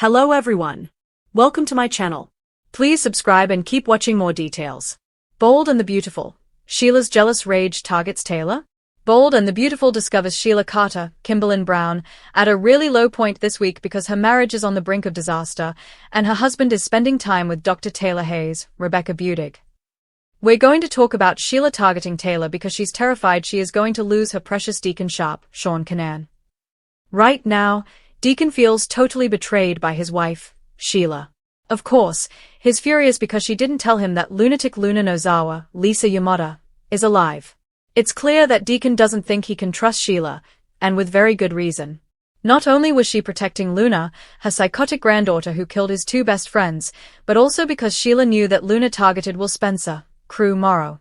Hello everyone. Welcome to my channel. Please subscribe and keep watching more details. Bold and the Beautiful. Sheila's jealous rage targets Taylor. Bold and the Beautiful discovers Sheila Carter, Kimberlyn Brown, at a really low point this week because her marriage is on the brink of disaster, and her husband is spending time with Dr. Taylor Hayes, Rebecca Budig. We're going to talk about Sheila targeting Taylor because she's terrified she is going to lose her precious Deacon Sharp, Sean Kanan. Right now, Deacon feels totally betrayed by his wife, Sheila. Of course, he's furious because she didn't tell him that lunatic Luna Nozawa, Lisa Yamada, is alive. It's clear that Deacon doesn't think he can trust Sheila, and with very good reason. Not only was she protecting Luna, her psychotic granddaughter who killed his two best friends, but also because Sheila knew that Luna targeted Will Spencer, Crew Morrow.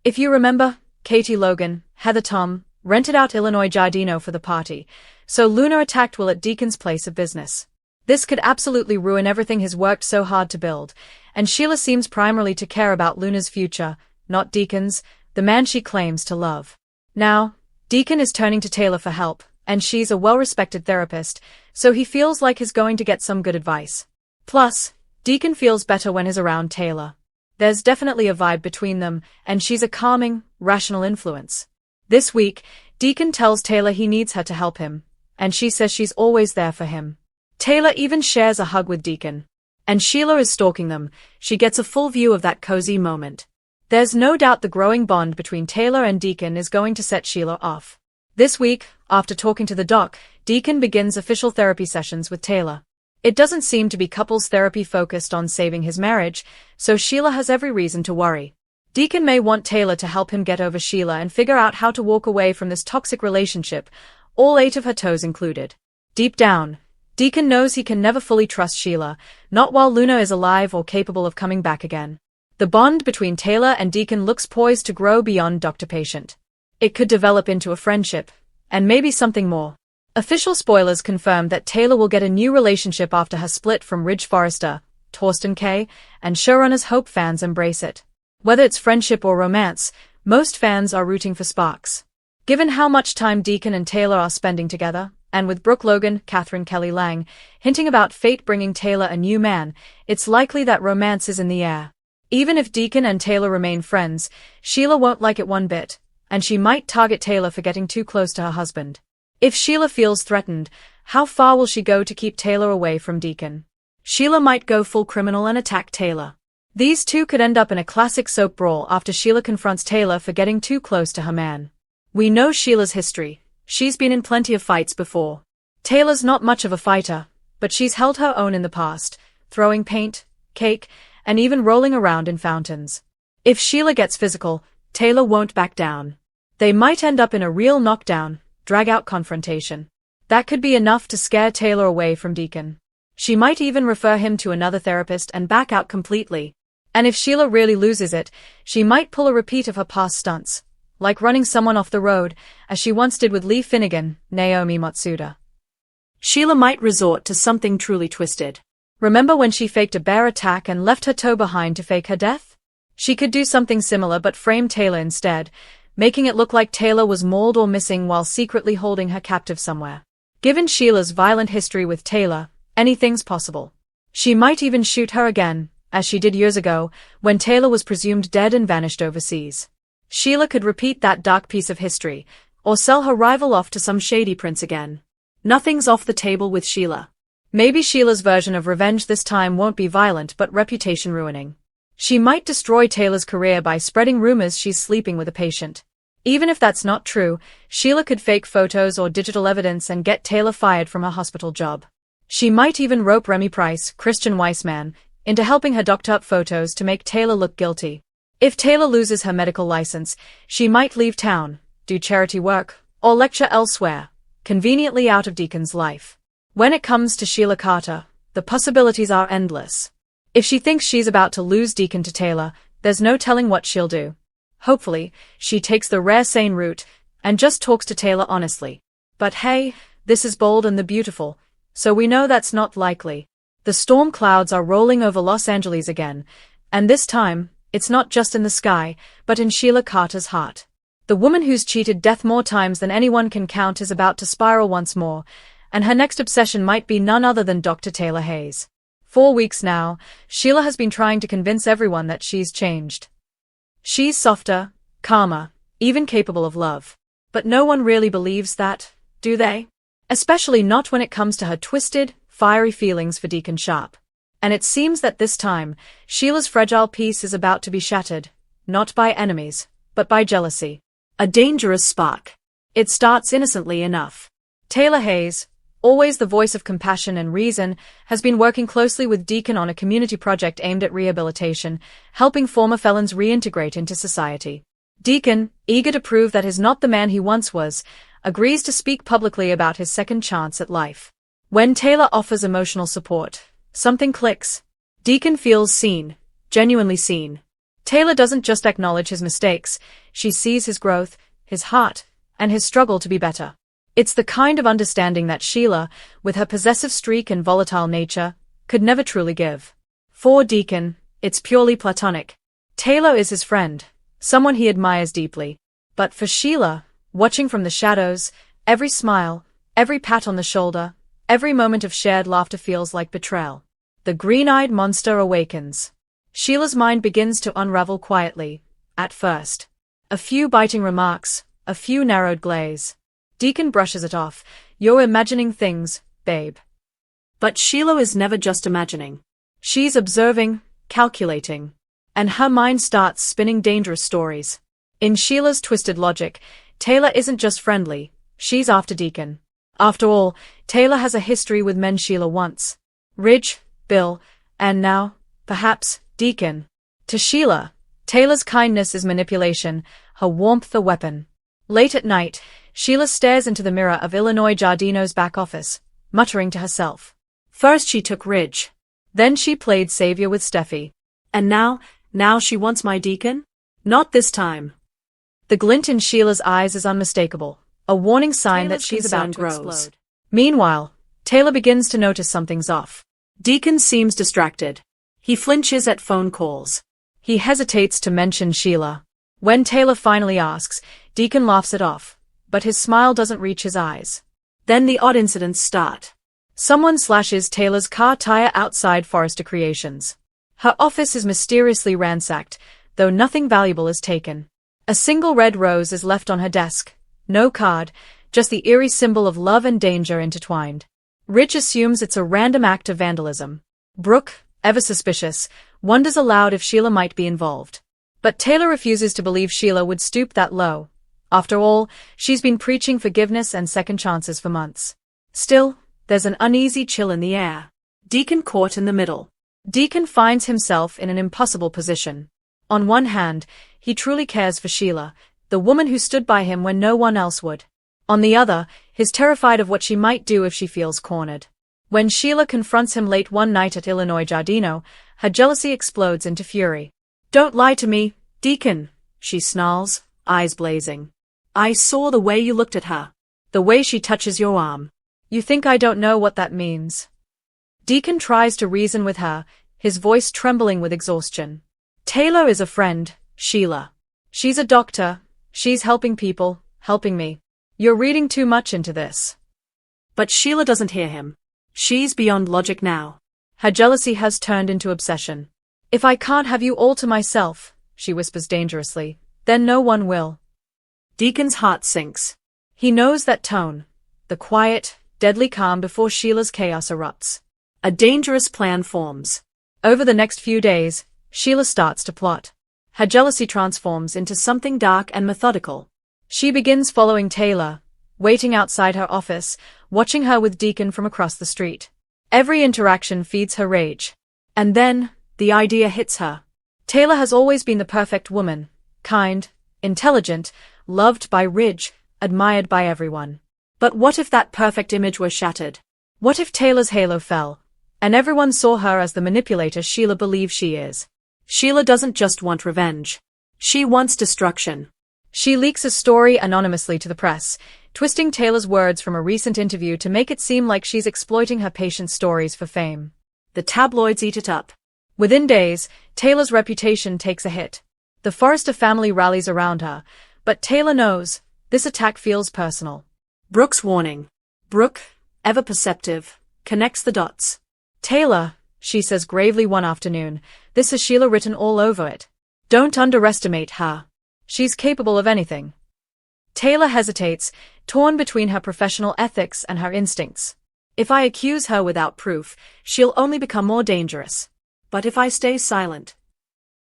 If you remember, Katie Logan, Heather Tom, rented out Illinois Giardino for the party, so Luna attacked Will at Deacon's place of business. This could absolutely ruin everything he's worked so hard to build, and Sheila seems primarily to care about Luna's future, not Deacon's, the man she claims to love. Now, Deacon is turning to Taylor for help, and she's a well-respected therapist, so he feels like he's going to get some good advice. Plus, Deacon feels better when he's around Taylor. There's definitely a vibe between them, and she's a calming, rational influence. This week, Deacon tells Taylor he needs her to help him, and she says she's always there for him. Taylor even shares a hug with Deacon. And Sheila is stalking them. She gets a full view of that cozy moment. There's no doubt the growing bond between Taylor and Deacon is going to set Sheila off. This week, after talking to the doc, Deacon begins official therapy sessions with Taylor. It doesn't seem to be couples therapy focused on saving his marriage, so Sheila has every reason to worry. Deacon may want Taylor to help him get over Sheila and figure out how to walk away from this toxic relationship, all 8 of her toes included. Deep down, Deacon knows he can never fully trust Sheila, not while Luna is alive or capable of coming back again. The bond between Taylor and Deacon looks poised to grow beyond doctor-patient. It could develop into a friendship, and maybe something more. Official spoilers confirm that Taylor will get a new relationship after her split from Ridge Forrester, Torsten K., and showrunners hope fans embrace it. Whether it's friendship or romance, most fans are rooting for sparks. Given how much time Deacon and Taylor are spending together, and with Brooke Logan, Catherine Kelly Lang, hinting about fate bringing Taylor a new man, it's likely that romance is in the air. Even if Deacon and Taylor remain friends, Sheila won't like it one bit, and she might target Taylor for getting too close to her husband. If Sheila feels threatened, how far will she go to keep Taylor away from Deacon? Sheila might go full criminal and attack Taylor. These two could end up in a classic soap brawl after Sheila confronts Taylor for getting too close to her man. We know Sheila's history. She's been in plenty of fights before. Taylor's not much of a fighter, but she's held her own in the past, throwing paint, cake, and even rolling around in fountains. If Sheila gets physical, Taylor won't back down. They might end up in a real knockdown, drag-out confrontation. That could be enough to scare Taylor away from Deacon. She might even refer him to another therapist and back out completely. And if Sheila really loses it, she might pull a repeat of her past stunts, like running someone off the road, as she once did with Lee Finnegan, Naomi Matsuda. Sheila might resort to something truly twisted. Remember when she faked a bear attack and left her toe behind to fake her death? She could do something similar but frame Taylor instead, making it look like Taylor was mauled or missing while secretly holding her captive somewhere. Given Sheila's violent history with Taylor, anything's possible. She might even shoot her again, as she did years ago, when Taylor was presumed dead and vanished overseas. Sheila could repeat that dark piece of history, or sell her rival off to some shady prince again. Nothing's off the table with Sheila. Maybe Sheila's version of revenge this time won't be violent but reputation-ruining. She might destroy Taylor's career by spreading rumors she's sleeping with a patient. Even if that's not true, Sheila could fake photos or digital evidence and get Taylor fired from her hospital job. She might even rope Remy Price, Christian Weissman, into helping her doctor up photos to make Taylor look guilty. If Taylor loses her medical license, she might leave town, do charity work, or lecture elsewhere, conveniently out of Deacon's life. When it comes to Sheila Carter, the possibilities are endless. If she thinks she's about to lose Deacon to Taylor, there's no telling what she'll do. Hopefully, she takes the rare sane route, and just talks to Taylor honestly. But hey, this is Bold and the Beautiful, so we know that's not likely. The storm clouds are rolling over Los Angeles again, and this time, it's not just in the sky, but in Sheila Carter's heart. The woman who's cheated death more times than anyone can count is about to spiral once more, and her next obsession might be none other than Dr. Taylor Hayes. 4 weeks now, Sheila has been trying to convince everyone that she's changed. She's softer, calmer, even capable of love. But no one really believes that, do they? Especially not when it comes to her twisted, fiery feelings for Deacon Sharp. And it seems that this time, Sheila's fragile peace is about to be shattered, not by enemies, but by jealousy. A dangerous spark. It starts innocently enough. Taylor Hayes, always the voice of compassion and reason, has been working closely with Deacon on a community project aimed at rehabilitation, helping former felons reintegrate into society. Deacon, eager to prove that he's not the man he once was, agrees to speak publicly about his second chance at life. When Taylor offers emotional support, something clicks. Deacon feels seen, genuinely seen. Taylor doesn't just acknowledge his mistakes, she sees his growth, his heart, and his struggle to be better. It's the kind of understanding that Sheila, with her possessive streak and volatile nature, could never truly give. For Deacon, it's purely platonic. Taylor is his friend, someone he admires deeply. But for Sheila, watching from the shadows, every smile, every pat on the shoulder, every moment of shared laughter feels like betrayal. The green-eyed monster awakens. Sheila's mind begins to unravel quietly, at first. A few biting remarks, a few narrowed glaze. Deacon brushes it off. You're imagining things, babe. But Sheila is never just imagining. She's observing, calculating. And her mind starts spinning dangerous stories. In Sheila's twisted logic, Taylor isn't just friendly, she's after Deacon. After all, Taylor has a history with men Sheila wants. Ridge, Bill, and now, perhaps, Deacon. To Sheila, Taylor's kindness is manipulation, her warmth a weapon. Late at night, Sheila stares into the mirror of Illinois Giardino's back office, muttering to herself. First she took Ridge. Then she played savior with Steffi. And now she wants my Deacon? Not this time. The glint in Sheila's eyes is unmistakable, a warning sign that she's about to explode. Meanwhile, Taylor begins to notice something's off. Deacon seems distracted. He flinches at phone calls. He hesitates to mention Sheila. When Taylor finally asks, Deacon laughs it off, but his smile doesn't reach his eyes. Then the odd incidents start. Someone slashes Taylor's car tire outside Forrester Creations. Her office is mysteriously ransacked, though nothing valuable is taken. A single red rose is left on her desk. No card, just the eerie symbol of love and danger intertwined. Ridge assumes it's a random act of vandalism. Brooke, ever suspicious, wonders aloud if Sheila might be involved. But Taylor refuses to believe Sheila would stoop that low. After all, she's been preaching forgiveness and second chances for months. Still, there's an uneasy chill in the air. Deacon caught in the middle. Deacon finds himself in an impossible position. On one hand, he truly cares for Sheila, the woman who stood by him when no one else would. On the other, he's terrified of what she might do if she feels cornered. When Sheila confronts him late one night at Illinois Giardino, her jealousy explodes into fury. Don't lie to me, Deacon, she snarls, eyes blazing. I saw the way you looked at her. The way she touches your arm. You think I don't know what that means? Deacon tries to reason with her, his voice trembling with exhaustion. Taylor is a friend, Sheila. She's a doctor, she's helping people, helping me. You're reading too much into this. But Sheila doesn't hear him. She's beyond logic now. Her jealousy has turned into obsession. If I can't have you all to myself, she whispers dangerously, then no one will. Deacon's heart sinks. He knows that tone, the quiet, deadly calm before Sheila's chaos erupts. A dangerous plan forms. Over the next few days, Sheila starts to plot. Her jealousy transforms into something dark and methodical. She begins following Taylor, waiting outside her office, watching her with Deacon from across the street. Every interaction feeds her rage. And then, the idea hits her. Taylor has always been the perfect woman, kind, intelligent, loved by Ridge, admired by everyone. But what if that perfect image were shattered? What if Taylor's halo fell, and everyone saw her as the manipulator Sheila believes she is? Sheila doesn't just want revenge. She wants destruction. She leaks a story anonymously to the press, twisting Taylor's words from a recent interview to make it seem like she's exploiting her patient's stories for fame. The tabloids eat it up. Within days, Taylor's reputation takes a hit. The Forrester family rallies around her, but Taylor knows, this attack feels personal. Brooke's warning. Brooke, ever perceptive, connects the dots. Taylor, she says gravely one afternoon, this has Sheila written all over it. Don't underestimate her. She's capable of anything. Taylor hesitates, torn between her professional ethics and her instincts. If I accuse her without proof, she'll only become more dangerous. But if I stay silent,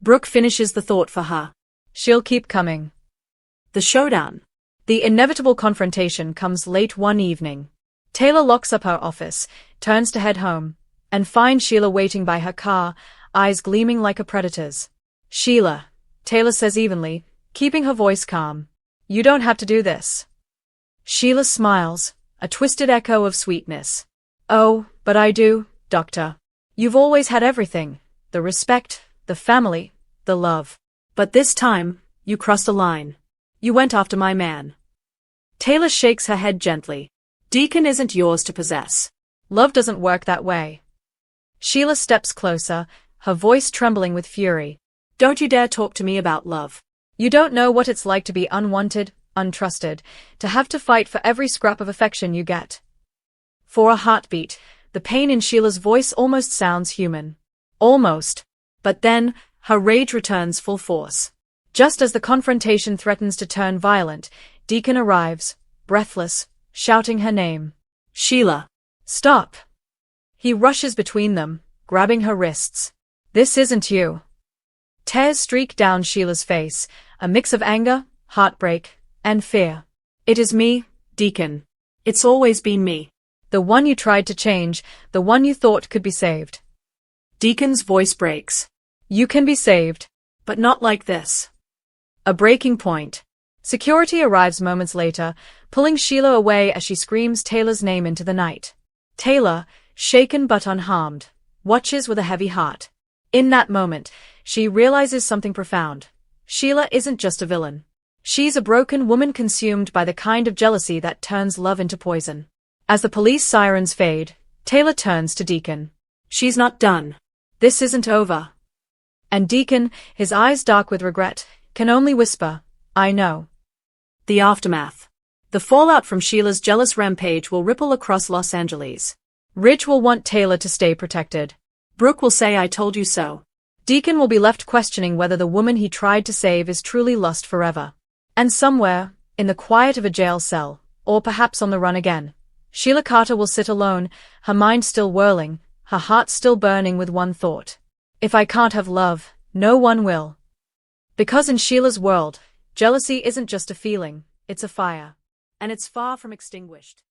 Brooke finishes the thought for her. She'll keep coming. The showdown. The inevitable confrontation comes late one evening. Taylor locks up her office, turns to head home, and finds Sheila waiting by her car, eyes gleaming like a predator's. Sheila, Taylor says evenly, keeping her voice calm. You don't have to do this. Sheila smiles, a twisted echo of sweetness. Oh, but I do, Doctor. You've always had everything. The respect, the family, the love. But this time, you crossed a line. You went after my man. Taylor shakes her head gently. Deacon isn't yours to possess. Love doesn't work that way. Sheila steps closer, her voice trembling with fury. Don't you dare talk to me about love. You don't know what it's like to be unwanted, untrusted, to have to fight for every scrap of affection you get. For a heartbeat, the pain in Sheila's voice almost sounds human. Almost. But then, her rage returns full force. Just as the confrontation threatens to turn violent, Deacon arrives, breathless, shouting her name. Sheila. Stop. He rushes between them, grabbing her wrists. This isn't you. Tears streak down Sheila's face, a mix of anger, heartbreak, and fear. It is me, Deacon. It's always been me. The one you tried to change, the one you thought could be saved. Deacon's voice breaks. You can be saved, but not like this. A breaking point. Security arrives moments later, pulling Sheila away as she screams Taylor's name into the night. Taylor, shaken but unharmed, watches with a heavy heart. In that moment, she realizes something profound. Sheila isn't just a villain. She's a broken woman consumed by the kind of jealousy that turns love into poison. As the police sirens fade, Taylor turns to Deacon. She's not done. This isn't over. And Deacon, his eyes dark with regret, can only whisper, I know. The aftermath. The fallout from Sheila's jealous rampage will ripple across Los Angeles. Ridge will want Taylor to stay protected. Brooke will say I told you so. Deacon will be left questioning whether the woman he tried to save is truly lost forever. And somewhere, in the quiet of a jail cell, or perhaps on the run again, Sheila Carter will sit alone, her mind still whirling, her heart still burning with one thought. If I can't have love, no one will. Because in Sheila's world, jealousy isn't just a feeling, it's a fire. And it's far from extinguished.